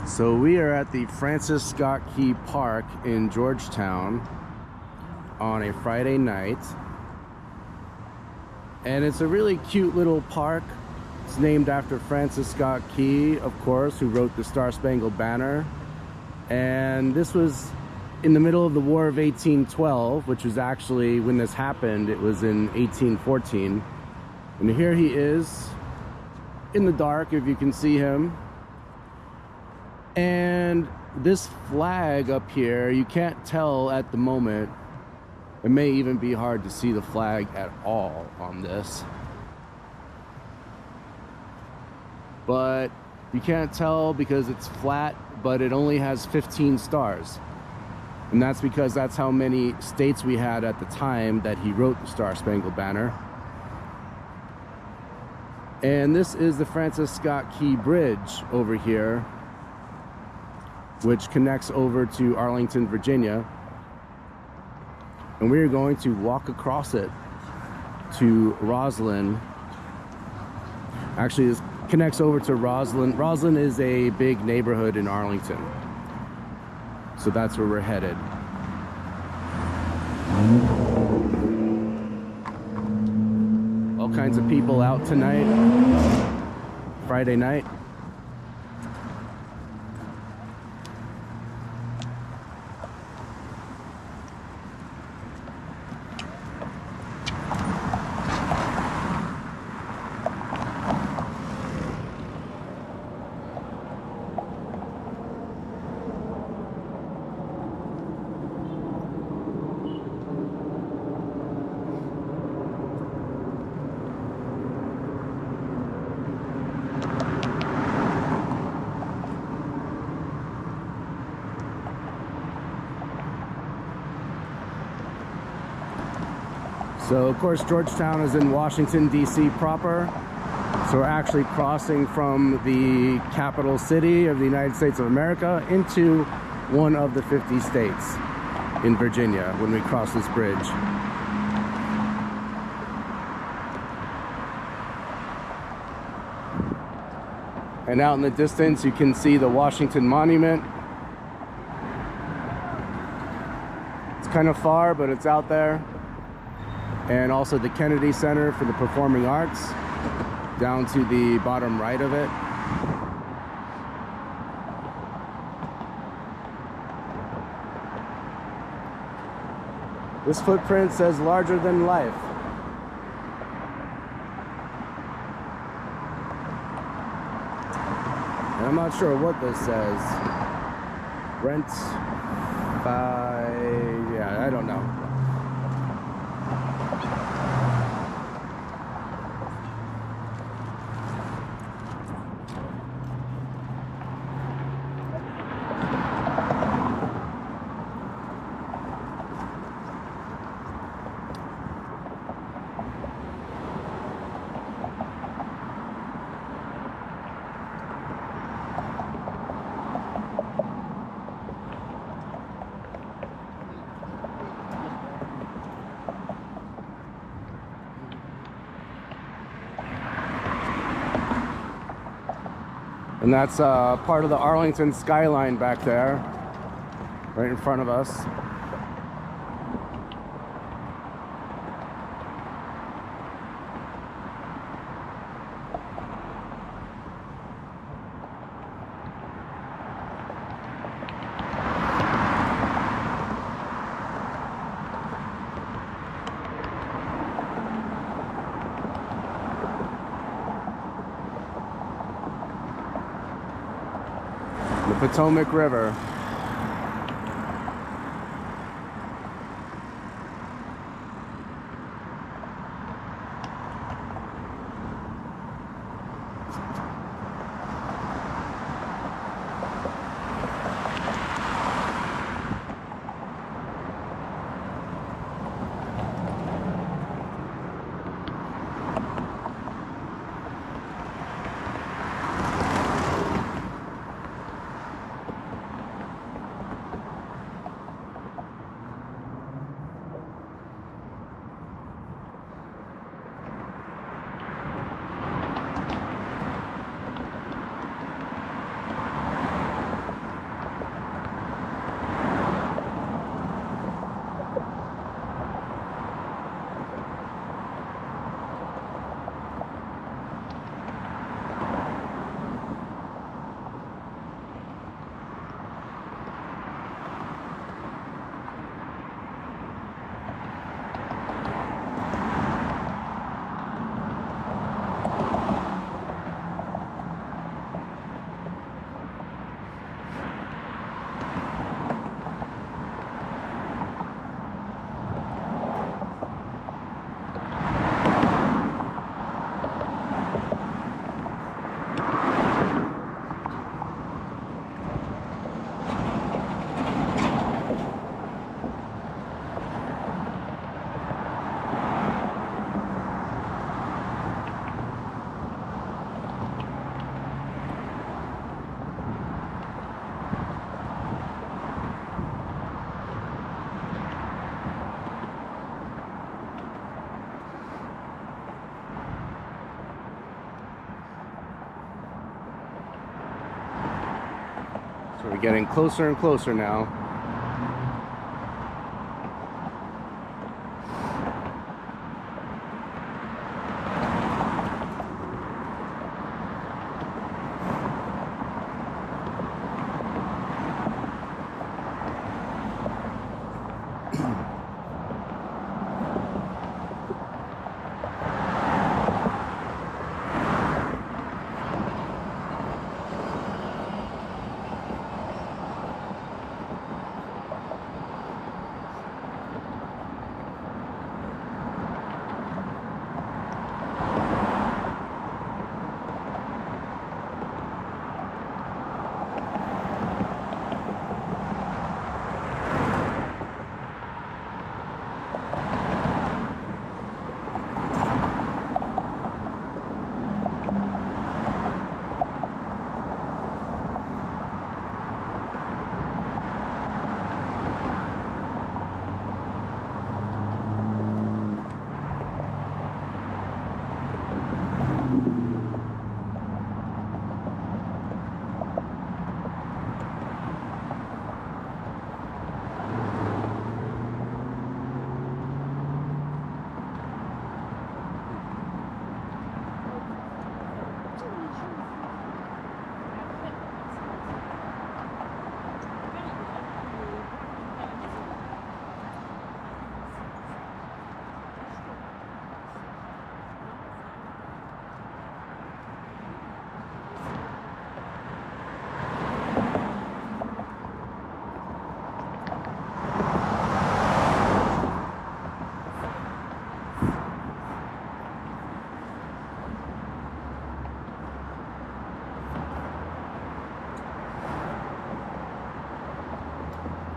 So we are at the Francis Scott Key Park in Georgetown on a Friday night. And it's a really cute little park. It's named after Francis Scott Key, of course, who wrote the Star Spangled Banner. And this was in the middle of the War of 1812, which was actually, when this happened, it was in 1814. And here he is in the dark, if you can see him. And this flag up here, you can't tell at the moment. It may even be hard to see the flag at all on this. But you can't tell because it's flat, but it only has 15 stars. And that's because that's how many states we had at the time that he wrote the Star Spangled Banner. And this is the Francis Scott Key Bridge over here, which connects over to Arlington, Virginia. And we're going to walk across it to Roslyn. Actually, this connects over to Roslyn. Roslyn is a big neighborhood in Arlington. So that's where we're headed. All kinds of people out tonight, Friday night. So, of course, Georgetown is in Washington, D.C. proper. So we're actually crossing from the capital city of the United States of America into one of the 50 states in Virginia when we cross this bridge. And out in the distance, you can see the Washington Monument. It's kind of far, but it's out there. And also the Kennedy Center for the Performing Arts, down to the bottom right of it. This footprint says larger than life. And I'm not sure what this says. Rent by, yeah, I don't know. And that's part of the Arlington skyline back there, right in front of us. The Potomac River. So we're getting closer and closer now.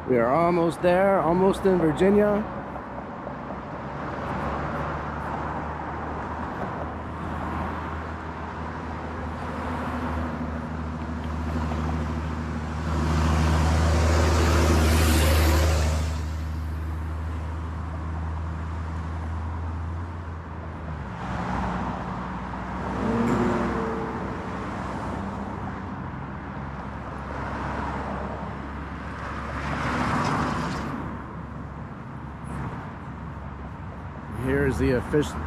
We are almost there, almost in Virginia.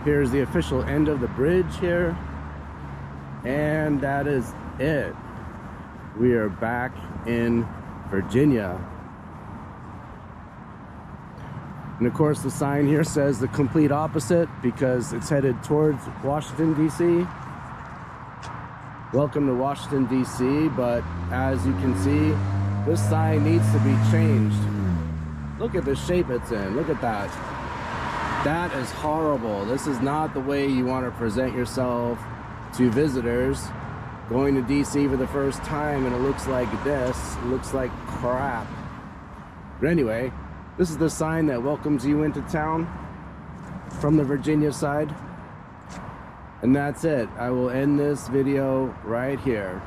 Here's the official end of the bridge here, and that is it. We are back in Virginia, and of course the sign here says the complete opposite because it's headed towards Washington, D.C. Welcome to Washington, D.C. But as you can see, this sign needs to be changed. Look at the shape it's in. Look at that. That is horrible. This is not the way you want to present yourself to visitors going to DC for the first time, and it looks like this. It looks like crap. But anyway, this is the sign that welcomes you into town from the Virginia side. And that's it. I will end this video right here.